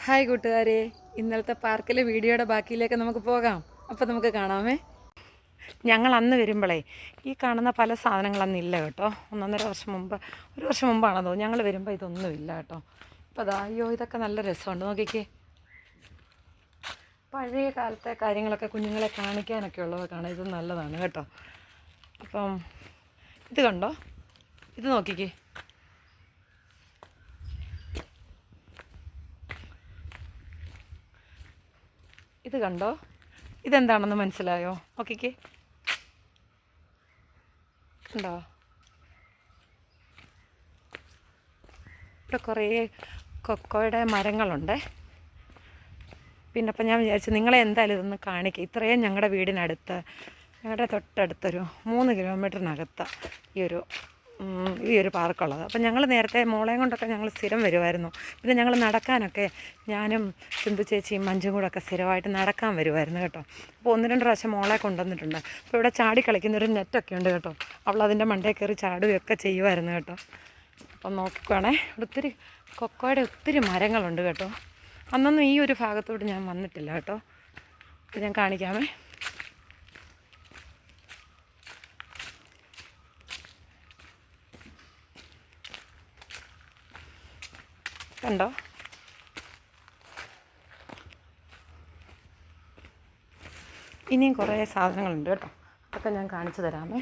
Hi കൂട്ടുകാരെ, ഇന്നലത്തെ പാർക്കിലെ വീഡിയോയുടെ ബാക്കിയിലേക്ക് നമുക്ക് പോകാം. അപ്പോൾ നമുക്ക് കാണാമേ. ഞങ്ങൾ അന്ന് വരുമ്പോഴേ ഈ കാണുന്ന പല സാധനങ്ങളൊന്നും ഇല്ല കേട്ടോ. ഒരു വർഷം മുമ്പാണെന്ന് തോന്നുന്നു ഞങ്ങൾ വരുമ്പോൾ ഇതൊന്നുമില്ല കേട്ടോ. ഇപ്പോൾ അതാ അയ്യോ ഇതൊക്കെ നല്ല രസമുണ്ട്, നോക്കിക്കേ. പഴയ കാലത്തെ കാര്യങ്ങളൊക്കെ കുഞ്ഞുങ്ങളെ കാണിക്കാനൊക്കെ ഉള്ളത് കാണാം. ഇത് നല്ലതാണ് കേട്ടോ. അപ്പം ഇത് കണ്ടോ, ഇത് നോക്കിക്കേ. ഇത് കണ്ടോ, ഇതെന്താണെന്ന് മനസ്സിലായോ? നോക്കിക്കേ, കണ്ടോ? ഇവിടെ കുറേ കൊക്കോയുടെ മരങ്ങളുണ്ട്. പിന്നെ അപ്പം ഞാൻ വിചാരിച്ചു നിങ്ങളെ എന്തായാലും ഇതൊന്ന് കാണിക്കുക. ഇത്രയും ഞങ്ങളുടെ വീടിനടുത്ത്, ഞങ്ങളുടെ തൊട്ടടുത്തൊരു 3 കിലോമീറ്ററിനകത്ത് ഈ ഒരു പാർക്കുള്ളത്. അപ്പം ഞങ്ങൾ നേരത്തെ മോളെയും കൊണ്ടൊക്കെ ഞങ്ങൾ സ്ഥിരം വരുമായിരുന്നു. പിന്നെ ഞങ്ങൾ നടക്കാനൊക്കെ ഞാനും സിന്ധു ചേച്ചിയും മഞ്ജും കൂടെയൊക്കെ സ്ഥിരമായിട്ട് നടക്കാൻ വരുമായിരുന്നു കേട്ടോ. അപ്പോൾ 1-2 പ്രാവശ്യം മോളെ കൊണ്ടുവന്നിട്ടുണ്ട്. അപ്പോൾ ഇവിടെ ചാടി കളിക്കുന്നൊരു നെറ്റൊക്കെ ഉണ്ട് കേട്ടോ. അവൾ അതിൻ്റെ മണ്ടയിൽ കയറി ചാടുകയൊക്കെ ചെയ്യുമായിരുന്നു കേട്ടോ. അപ്പം നോക്കുകയാണേ, ഒത്തിരി കൊക്കോയുടെ ഒത്തിരി മരങ്ങളുണ്ട് കേട്ടോ. അന്നൊന്നും ഈ ഒരു ഭാഗത്തോട്ട് ഞാൻ വന്നിട്ടില്ല കേട്ടോ. ഇത് ഞാൻ കാണിക്കാമേ. കണ്ടോ, ഇനിയും കുറേ സാധനങ്ങളുണ്ട് കേട്ടോ. അതൊക്കെ ഞാൻ കാണിച്ചു തരാമേ.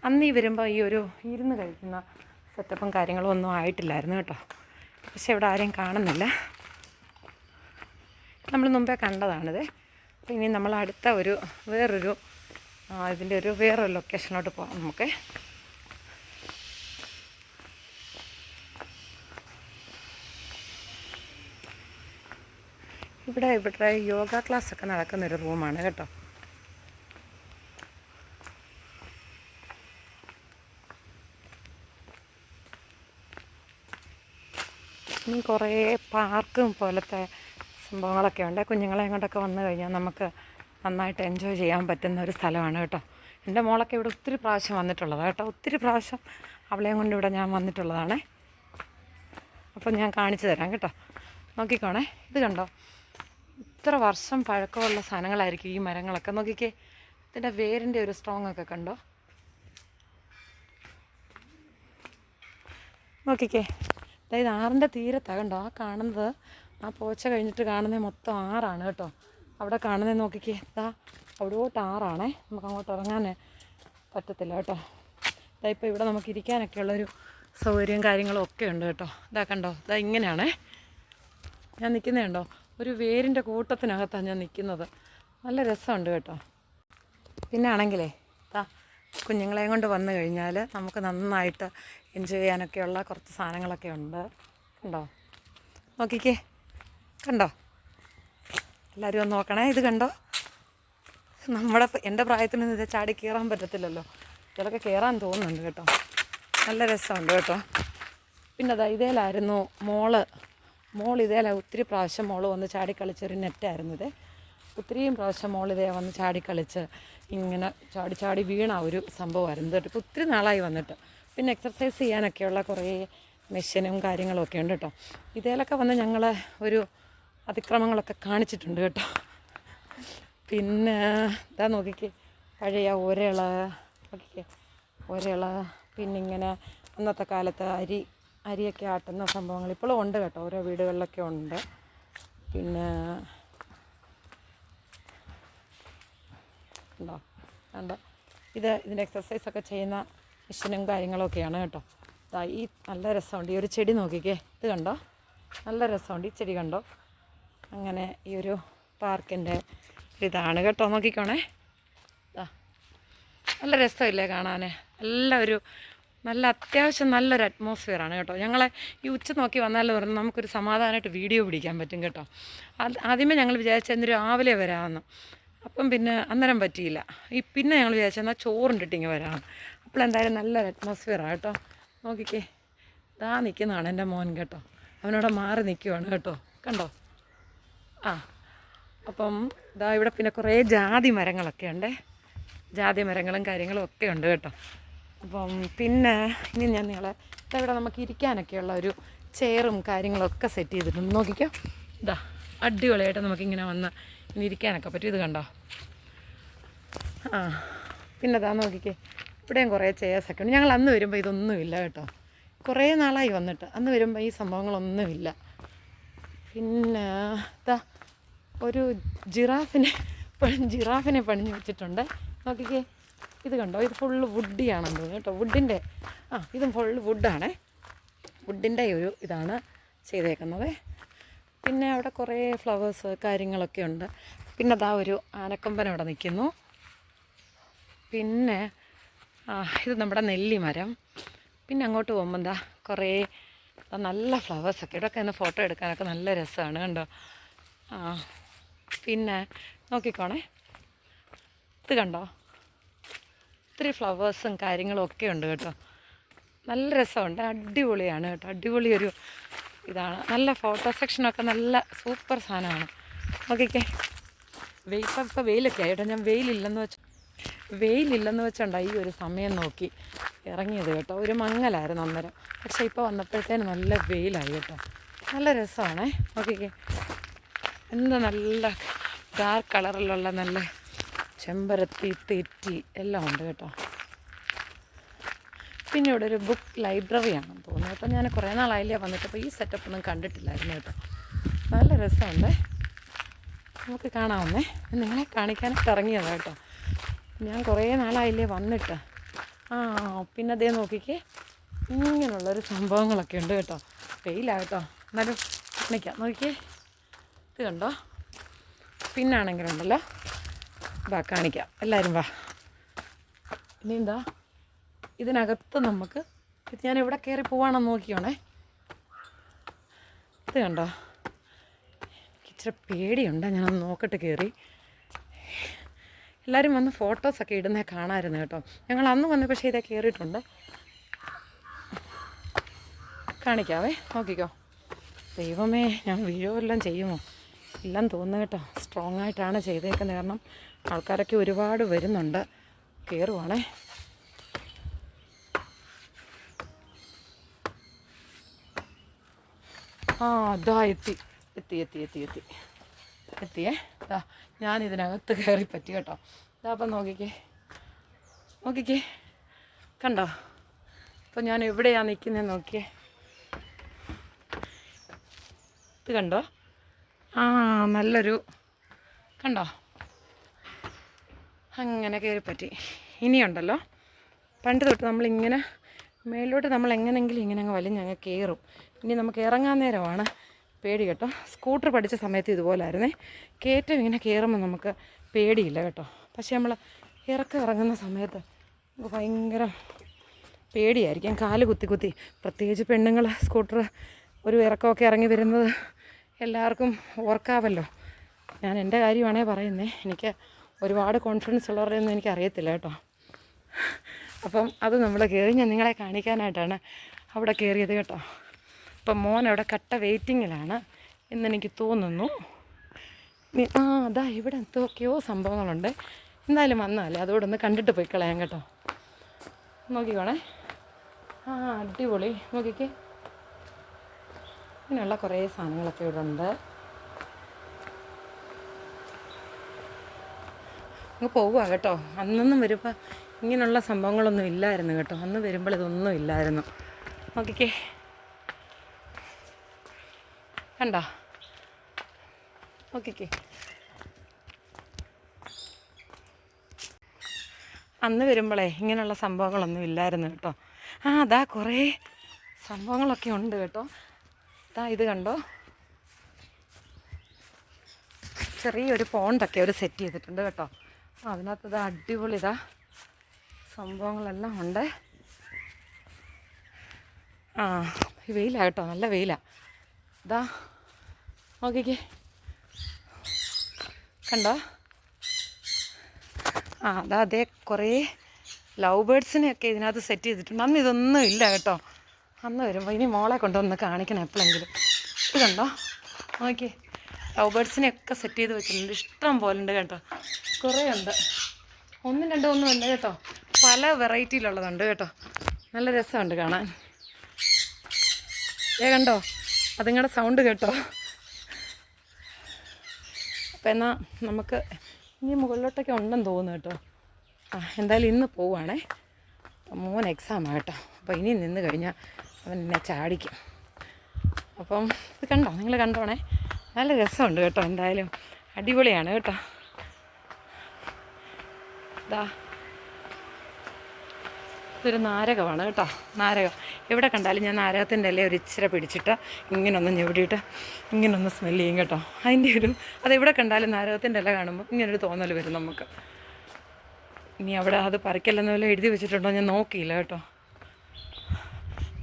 അന്ന് ഈ വരുമ്പോൾ ഈ ഒരു ഇരുന്ന് കഴിക്കുന്ന സെറ്റപ്പും കാര്യങ്ങളും ഒന്നും ആയിട്ടില്ലായിരുന്നു കേട്ടോ. പക്ഷെ ഇവിടെ ആരെയും കാണുന്നില്ല. നമ്മൾ മുമ്പേ കണ്ടതാണിത്. അപ്പോൾ ഇനി നമ്മൾ അടുത്ത വേറൊരു ലൊക്കേഷനിലോട്ട് പോകാം നമുക്ക്. ഇവിടെ യോഗ ക്ലാസ്സൊക്കെ നടക്കുന്നൊരു റൂമാണ് കേട്ടോ. ഇനി കുറേ പാർക്കും പോലത്തെ സംഭവങ്ങളൊക്കെ ഉണ്ട്. കുഞ്ഞുങ്ങളെ കൊണ്ടൊക്കെ വന്നു കഴിഞ്ഞാൽ നമുക്ക് നന്നായിട്ട് എൻജോയ് ചെയ്യാൻ പറ്റുന്ന ഒരു സ്ഥലമാണ് കേട്ടോ. എൻ്റെ മോളൊക്കെ ഇവിടെ ഒത്തിരി പ്രാവശ്യം വന്നിട്ടുള്ളതാണ് കേട്ടോ. ഒത്തിരി പ്രാവശ്യം അവളെയും കൊണ്ട് ഇവിടെ ഞാൻ വന്നിട്ടുള്ളതാണ്. അപ്പം ഞാൻ കാണിച്ചു തരാം കേട്ടോ. നോക്കിക്കോണേ, ഇത് കണ്ടോ, ഇത്ര വർഷം പഴക്കമുള്ള സാധനങ്ങളായിരിക്കും ഈ മരങ്ങളൊക്കെ. നോക്കിക്കേ, ഇതിൻ്റെ വേരിൻ്റെ ഒരു സ്ട്രോങ് ഒക്കെ കണ്ടോ. നോക്കിക്കേ, അതായത് ആറിൻ്റെ തീരത്താണ് കണ്ടോ. ആ കാണുന്നത്, ആ പോച്ച കഴിഞ്ഞിട്ട് കാണുന്നത് മൊത്തം ആറാണ് കേട്ടോ. അവിടെ കാണുന്നത് നോക്കിക്കേ, അവിടോട്ട് ആറാണേ. നമുക്ക് അങ്ങോട്ട് ഇറങ്ങാൻ പറ്റത്തില്ല കേട്ടോ. ഇപ്പോൾ ഇവിടെ നമുക്ക് ഇരിക്കാനൊക്കെ ഉള്ളൊരു സൗകര്യവും കാര്യങ്ങളും ഒക്കെ ഉണ്ട് കേട്ടോ. കണ്ടോ, ഇങ്ങനെയാണേ ഞാൻ നിൽക്കുന്നതുണ്ടോ. ഒരു വേരിൻ്റെ കൂട്ടത്തിനകത്താണ് ഞാൻ നിൽക്കുന്നത്. നല്ല രസമുണ്ട് കേട്ടോ. പിന്നെ ആണെങ്കിലേ കുഞ്ഞുങ്ങളെയും കൊണ്ട് വന്നു കഴിഞ്ഞാൽ നമുക്ക് നന്നായിട്ട് എൻജോയ് ചെയ്യാനൊക്കെയുള്ള കുറച്ച് സാധനങ്ങളൊക്കെ ഉണ്ട്. കണ്ടോ, നോക്കിക്കേ, കണ്ടോ. എല്ലാവരും ഒന്ന് നോക്കണേ. ഇത് കണ്ടോ, എൻ്റെ പ്രായത്തിനൊന്നും ഇത് ചാടി കയറാൻ പറ്റത്തില്ലല്ലോ. ചിലപ്പോൾ കയറാൻ തോന്നുന്നുണ്ട് കേട്ടോ. നല്ല രസമുണ്ട് കേട്ടോ. പിന്നെ ഇതേലായിരുന്നു മോൾ ഇതേല ഒത്തിരി പ്രാവശ്യം മോൾ വന്ന് ചാടിക്കളിച്ചൊരു നെറ്റായിരുന്നു ഇത്. ഒത്തിരിയും പ്രാവശ്യം മോൾ ഇതേ വന്ന് ചാടിക്കളിച്ച് ഇങ്ങനെ ചാടി വീണ ഒരു സംഭവമായിരുന്നു കേട്ടോ. ഇപ്പോൾ ഒത്തിരി നാളായി വന്നിട്ട്. പിന്നെ എക്സർസൈസ് ചെയ്യാനൊക്കെയുള്ള കുറേ മെഷീനും കാര്യങ്ങളും ഒക്കെ ഉണ്ട് കേട്ടോ. ഇതേലൊക്കെ വന്ന് ഞങ്ങൾ ഒരു അതിക്രമങ്ങളൊക്കെ കാണിച്ചിട്ടുണ്ട് കേട്ടോ. പിന്നെ നോക്കിക്കേ, പഴയ നോക്കിക്കേ, പിന്നിങ്ങനെ അന്നത്തെ കാലത്ത് അരിയൊക്കെ ആട്ടുന്ന സംഭവങ്ങൾ ഇപ്പോഴും ഉണ്ട് കേട്ടോ. ഓരോ വീടുകളിലൊക്കെ ഉണ്ട്. പിന്നെ കണ്ടോ, ഇതിൻ്റെ എക്സർസൈസൊക്കെ ചെയ്യുന്ന മെഷീനും കാര്യങ്ങളൊക്കെയാണ് കേട്ടോ. ഈ നല്ല രസമുണ്ട്. ഈ ഒരു ചെടി നോക്കിക്കേ, ഇത് കണ്ടോ, നല്ല രസമുണ്ട് ഈ ചെടി കണ്ടോ. അങ്ങനെ ഈ ഒരു പാർക്കിൻ്റെ ഇതാണ് കേട്ടോ. നോക്കിക്കോണേ, നല്ല രസമില്ലേ കാണാൻ. നല്ല അത്യാവശ്യം നല്ലൊരു അറ്റ്മോസ്ഫിയറാണ് കേട്ടോ. ഞങ്ങളെ ഈ ഉച്ച നോക്കി വന്നാലും പറഞ്ഞാൽ നമുക്കൊരു സമാധാനമായിട്ട് വീഡിയോ പിടിക്കാൻ പറ്റും കേട്ടോ. ആദ്യമേ ഞങ്ങൾ വിചാരിച്ചെന്ന് രാവിലെ വരാമെന്ന്. അപ്പം പിന്നെ അന്നേരം പറ്റിയില്ല. പിന്നെ ഞങ്ങൾ വിചാരിച്ചെന്നാൽ ചോറുണ്ടിട്ടിങ്ങ് വരാമെന്ന്. അപ്പോൾ എന്തായാലും നല്ലൊരു അറ്റ്മോസ്ഫിയറാണ് കേട്ടോ. നോക്കിക്കേ, നിൽക്കുന്നതാണ് എൻ്റെ മോൻ കേട്ടോ. അവനോടെ മാറി നിൽക്കുവാണ് കേട്ടോ. കണ്ടോ. അപ്പം ഇവിടെ പിന്നെ കുറേ ജാതി മരങ്ങളൊക്കെ ഉണ്ട്. ജാതി മരങ്ങളും കാര്യങ്ങളും ഒക്കെ ഉണ്ട് കേട്ടോ. അപ്പം പിന്നെ ഇനി ഞാൻ ഇവിടെ നമുക്ക് ഇരിക്കാനൊക്കെയുള്ള ഒരു ചെയറും കാര്യങ്ങളൊക്കെ സെറ്റ് ചെയ്തിട്ടുണ്ട്. നോക്കിക്കോ, ഇതാ അടിപൊളിയായിട്ട് നമുക്കിങ്ങനെ വന്ന് ഇനി ഇരിക്കാനൊക്കെ പറ്റും. ഇത് കണ്ടോ? പിന്നെ ഇതാ നോക്കിക്കേ, ഇവിടെയും കുറേ ചെയർസൊക്കെ ഉണ്ട്. ഞങ്ങൾ അന്ന് വരുമ്പോൾ ഇതൊന്നുമില്ല കേട്ടോ. കുറേ നാളായി വന്നിട്ട്. അന്ന് വരുമ്പോൾ ഈ സംഭവങ്ങളൊന്നുമില്ല. പിന്നെ ഇതാ ഒരു ജിറാഫിനെ പണിഞ്ഞു വെച്ചിട്ടുണ്ട്. നോക്കിക്കേ, ഇത് കണ്ടോ? ഇത് ഫുള്ള് വുഡിയാണെന്ന് തോന്നുന്നു കേട്ടോ. വുഡിൻ്റെ ഇതും ഫുള്ള് വുഡാണേ. വുഡിൻ്റെ ഒരു ഇതാണ് ചെയ്തേക്കുന്നത്. പിന്നെ അവിടെ കുറേ ഫ്ലവേഴ്സ് കാര്യങ്ങളൊക്കെ ഉണ്ട്. പിന്നെ അതാ ഒരു ആനക്കൊമ്പൻ അവിടെ നിൽക്കുന്നു. പിന്നെ ഇത് നമ്മുടെ നെല്ലിമരം. പിന്നെ അങ്ങോട്ട് പോകുമ്പോൾ എന്താ കുറേ നല്ല ഫ്ലവേഴ്സൊക്കെ. ഇവിടെയൊക്കെ ഒന്ന് ഫോട്ടോ എടുക്കാനൊക്കെ നല്ല രസമാണ് കണ്ടോ. പിന്നെ നോക്കിക്കോണേ, ഇത് കണ്ടോ? ഒത്തിരി ഫ്ലവേഴ്സും കാര്യങ്ങളും ഒക്കെ ഉണ്ട് കേട്ടോ. നല്ല രസമുണ്ട്, അടിപൊളിയാണ് കേട്ടോ. അടിപൊളി ഒരു ഇതാണ്. നല്ല ഫോട്ടോ സെക്ഷനൊക്കെ നല്ല സൂപ്പർ സാധനമാണ്. നോക്കിക്കേ, ഇപ്പോൾ വെയിലൊക്കെ ആയിട്ടോ. ഞാൻ വെയിലില്ലെന്ന് വെച്ചുണ്ടായി ഈ ഒരു സമയം നോക്കി ഇറങ്ങിയത് കേട്ടോ. ഒരു മങ്ങലായിരുന്നു അന്നേരം. പക്ഷേ ഇപ്പോൾ വന്നപ്പോഴത്തേന് നല്ല വെയിലായി കേട്ടോ. നല്ല രസമാണേ. നോക്കിക്കേ, എന്ത് നല്ല ഡാർക്ക് കളറിലുള്ള നല്ല ചെമ്പരത്തി, തെറ്റി എല്ലാം ഉണ്ട് കേട്ടോ. പിന്നെ ഇവിടെ ഒരു ബുക്ക് ലൈബ്രറിയാണെന്ന് തോന്നുന്നു. അപ്പോൾ ഞാൻ കുറേ നാളായില്ലേ വന്നിട്ട്, അപ്പോൾ ഈ സെറ്റപ്പൊന്നും കണ്ടിട്ടില്ലായിരുന്നു കേട്ടോ. നല്ല രസമുണ്ട്, നമുക്ക് കാണാവുന്നേ. നിങ്ങളെ കാണിക്കാനായിട്ട് ഇറങ്ങിയതാണ് കേട്ടോ. ഞാൻ കുറേ നാളായില്ലേ വന്നിട്ട്. പിന്നെ അതേ നോക്കിക്കേ, ഇങ്ങനെയുള്ളൊരു സംഭവങ്ങളൊക്കെ ഉണ്ട് കേട്ടോ. വെയിലാട്ടോ, എന്നാലും കാണിക്കാം. നോക്കിക്കേ, ഇത് കണ്ടോ? പിന്നാണെങ്കിലുണ്ടല്ലോ, വാ കാണിക്കാം, എല്ലാവരും വാ. ഇനി എന്താ ഇതിനകത്ത് നമുക്ക്, ഇത് ഞാൻ ഇവിടെ കയറി പോവാണെന്ന് നോക്കിയോണേ. ഇത് കണ്ടോ? ഇച്ചിരി പേടിയുണ്ട്, ഞാനൊന്ന് നോക്കട്ടെ കയറി. എല്ലാവരും വന്ന് ഫോട്ടോസൊക്കെ ഇടുന്നേ കാണാമായിരുന്നു കേട്ടോ. ഞങ്ങൾ അന്ന് വന്ന് പക്ഷേ ഇതേ കയറിയിട്ടുണ്ട്. കാണിക്കാവേ, നോക്കിക്കോ. ദൈവമേ, ഞാൻ വീഴുവെല്ലാം ചെയ്യുമോ എല്ലാം തോന്നുന്നു കേട്ടോ. സ്ട്രോങ് ആയിട്ടാണ് ചെയ്തേക്കുന്നത്, കാരണം ആൾക്കാരൊക്കെ ഒരുപാട് വരുന്നുണ്ട്. കയറുവാണേ. അതാ എത്തിയേ. ഞാനിതിനകത്ത് കയറി പറ്റി കേട്ടോ. അപ്പം നോക്കിക്കേ കണ്ടോ? അപ്പോൾ ഞാൻ എവിടെയാണ് നിൽക്കുന്നത് നോക്കിയേ. ഇത് കണ്ടോ? നല്ലൊരു കണ്ടോ? അങ്ങനെ കയറി പറ്റി. ഇനിയുണ്ടല്ലോ, പണ്ട് തൊട്ട് നമ്മളിങ്ങനെ മേലോട്ട് നമ്മൾ എങ്ങനെയെങ്കിലും ഇങ്ങനെ അങ്ങ് വലിഞ്ഞങ്ങ് കയറും. ഇനി നമുക്ക് ഇറങ്ങാൻ നേരമാണ് പേടി കേട്ടോ. സ്കൂട്ടർ പഠിച്ച സമയത്ത് ഇതുപോലായിരുന്നേ. കയറ്റം ഇങ്ങനെ കയറുമ്പോൾ നമുക്ക് പേടിയില്ല കേട്ടോ. പക്ഷേ നമ്മൾ ഇറങ്ങുന്ന സമയത്ത് നമുക്ക് ഭയങ്കര പേടിയായിരിക്കും, കാല് കുത്തി. പ്രത്യേകിച്ച് പെണ്ണുങ്ങൾ സ്കൂട്ടർ ഒരു ഇറക്കമൊക്കെ ഇറങ്ങി വരുന്നത് എല്ലാവർക്കും ഓർക്കാവല്ലോ. ഞാൻ എൻ്റെ കാര്യമാണേ പറയുന്നത്. എനിക്ക് ഒരുപാട് കോൺഫിഡൻസ് ഉള്ളവരെയൊന്നും എനിക്കറിയത്തില്ല കേട്ടോ. അപ്പം അത് നമ്മൾ കയറി ഞാൻ നിങ്ങളെ കാണിക്കാനായിട്ടാണ് അവിടെ കയറിയത് കേട്ടോ. അപ്പം മോൻ അവിടെ കട്ട വെയിറ്റിങ്ങിലാണ് എന്നെനിക്ക് തോന്നുന്നു. അതാ ഇവിടെ എന്തൊക്കെയോ സംഭവങ്ങളുണ്ട്. എന്തായാലും വന്നാലേ അതോടെ ഒന്ന് കണ്ടിട്ട് പോയി കളയാം കേട്ടോ. നോക്കിക്കോണേ, അടിപൊളി. നോക്കിക്കേ, ഇങ്ങനെയുള്ള കുറേ സാധനങ്ങളൊക്കെ ഇവിടെ ഉണ്ട്. അങ്ങ് പോവുക കേട്ടോ. അന്നൊന്നും വരുമ്പോൾ ഇങ്ങനെയുള്ള സംഭവങ്ങളൊന്നും ഇല്ലായിരുന്നു കേട്ടോ. അന്ന് വരുമ്പോൾ ഇതൊന്നും ഇല്ലായിരുന്നു. നോക്കിക്കേ, കണ്ടോ? നോക്കിക്കേ, അന്ന് വരുമ്പോഴേ ഇങ്ങനെയുള്ള സംഭവങ്ങളൊന്നും ഇല്ലായിരുന്നു കേട്ടോ. അതാ കുറേ സംഭവങ്ങളൊക്കെ ഉണ്ട് കേട്ടോ. ഇത് കണ്ടോ? ചെറിയൊരു പോണ്ടൊക്കെ അവർ സെറ്റ് ചെയ്തിട്ടുണ്ട് കേട്ടോ. അതിനകത്ത് അടിപൊളി സംഭവങ്ങളെല്ലാം ഉണ്ട്. വെയിലാണ് കേട്ടോ, നല്ല വെയിലാണ്. നോക്കിക്കേ, കണ്ടോ? അതേ കുറേ ലവ് ബേർഡ്സിനെയൊക്കെ ഇതിനകത്ത് സെറ്റ് ചെയ്തിട്ടുണ്ട്. അന്ന് ഇതൊന്നും ഇല്ല കേട്ടോ. അന്ന് വരുമ്പോൾ ഇനി മോളെ കൊണ്ടുവന്ന് കാണിക്കണം എപ്പോഴെങ്കിലും. ഇത് കണ്ടോ? നോക്കിയേ, ലവ് ബേർഡ്സിനെയൊക്കെ സെറ്റ് ചെയ്ത് വെച്ചിട്ടുണ്ട്. ഇഷ്ടം പോലെ ഉണ്ട് കേട്ടോ. കുറേ ഉണ്ട്, ഒന്നും രണ്ടും ഒന്നും ഉണ്ട് കേട്ടോ. പല വെറൈറ്റിയിലുള്ളതുണ്ട് കേട്ടോ. നല്ല രസമുണ്ട് കാണാൻ. കണ്ടോ അതുങ്ങളുടെ സൗണ്ട് കേട്ടോ. അപ്പം എന്നാൽ നമുക്ക് ഇനി മുകളിലോട്ടൊക്കെ ഉണ്ടെന്ന് തോന്നുന്നു കേട്ടോ. എന്തായാലും ഇന്ന് പോവുകയാണേ. മോൻ എക്സാമാണ് കേട്ടോ. അപ്പോൾ ഇനി നിന്ന് കഴിഞ്ഞാൽ അവൻ എന്നെ ചാടിക്കും. അപ്പം ഇത് കണ്ടോ, നിങ്ങൾ കണ്ടോണേ, നല്ല രസമുണ്ട് കേട്ടോ. എന്തായാലും അടിപൊളിയാണ് കേട്ടോ. ഇതാ ഇതൊരു നാരകമാണ് കേട്ടോ. നാരകം എവിടെ കണ്ടാലും ഞാൻ നാരകത്തിൻ്റെ ഇല ഒരു ഇച്ചിരി പിടിച്ചിട്ട് ഇങ്ങനൊന്ന് ഞെവിടിയിട്ട് ഇങ്ങനൊന്ന് സ്മെല്ല് ചെയ്യും കേട്ടോ. അതിൻ്റെ അതെവിടെ കണ്ടാലും നാരകത്തിൻ്റെ ഇല കാണുമ്പോൾ ഇങ്ങനൊരു തോന്നൽ വരും നമുക്ക്. ഇനി അവിടെ അത് പറിക്കല്ലെന്ന് വല്ല എഴുതി വെച്ചിട്ടുണ്ടോ ഞാൻ നോക്കിയില്ല കേട്ടോ.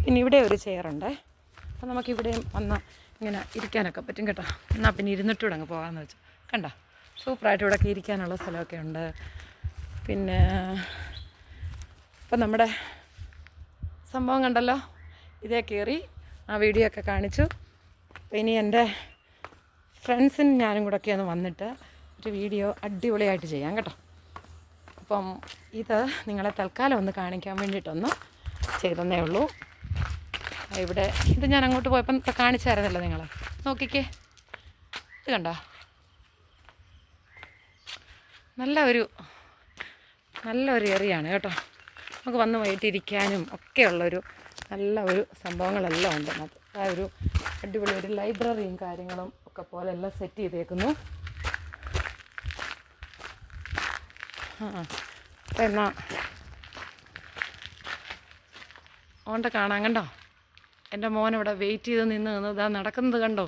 ഇനി ഇവിടെ ഒരു ചെയറുണ്ടേ. അപ്പോൾ നമുക്കിവിടെയും വന്ന് ഇങ്ങനെ ഇരിക്കാനൊക്കെ പറ്റും കേട്ടോ. എന്നാൽ പിന്നെ ഇരുന്നിട്ടൂടെ അങ്ങ് പോകാമെന്ന് വെച്ചു. കണ്ടോ സൂപ്പറായിട്ട് ഇവിടെയൊക്കെ ഇരിക്കാനുള്ള സ്ഥലമൊക്കെ ഉണ്ട്. പിന്നെ ഇപ്പം നമ്മുടെ സംഭവം കണ്ടല്ലോ, ഇതേ കയറി ആ വീഡിയോ ഒക്കെ കാണിച്ചു. അപ്പോൾ ഇനി എൻ്റെ ഫ്രണ്ട്സിന് ഞാനും കൂടെ ഒക്കെ ഒന്ന് വന്നിട്ട് ഒരു വീഡിയോ അടിപൊളിയായിട്ട് ചെയ്യാം കേട്ടോ. അപ്പം ഇത് നിങ്ങളെ തൽക്കാലം ഒന്ന് കാണിക്കാൻ വേണ്ടിയിട്ടൊന്ന് ചെയ്തതേ ഉള്ളൂ. ഇവിടെ ഇത് ഞാൻ അങ്ങോട്ട് പോയപ്പം കാണിച്ചായിരുന്നല്ലോ നിങ്ങളെ. നോക്കിക്കേ, ഇത് കണ്ടോ, നല്ലൊരു ഏറിയാണ് കേട്ടോ. നമുക്ക് വന്ന് വൈകിട്ടിരിക്കാനും ഒക്കെയുള്ളൊരു നല്ല ഒരു സംഭവങ്ങളെല്ലാം ഉണ്ട്. ആ ഒരു അടിപൊളി ഒരു ലൈബ്രറിയും കാര്യങ്ങളും ഒക്കെ പോലെ എല്ലാം സെറ്റ് ചെയ്തേക്കുന്നു. എന്നാ ഓണ്ട കാണാൻ കണ്ടോ, എൻ്റെ മോനിവിടെ വെയിറ്റ് ചെയ്ത് നിന്ന് ഇതാ നടക്കുന്നത് കണ്ടോ.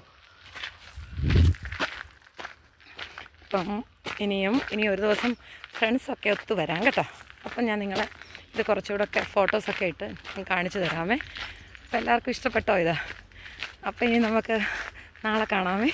അപ്പം ഇനി ഒരു ദിവസം ഫ്രണ്ട്സൊക്കെ ഒത്തു വരാം കേട്ടോ. അപ്പം ഞാൻ നിങ്ങളെ ഇത് കുറച്ചുകൂടെ ഒക്കെ ഫോട്ടോസൊക്കെ ഇട്ട് ഞാൻ കാണിച്ചു തരാമേ. അപ്പോൾ എല്ലാവർക്കും ഇഷ്ടപ്പെട്ടോ ഇത്? അപ്പോൾ ഇനി നമുക്ക് നാളെ കാണാമേ.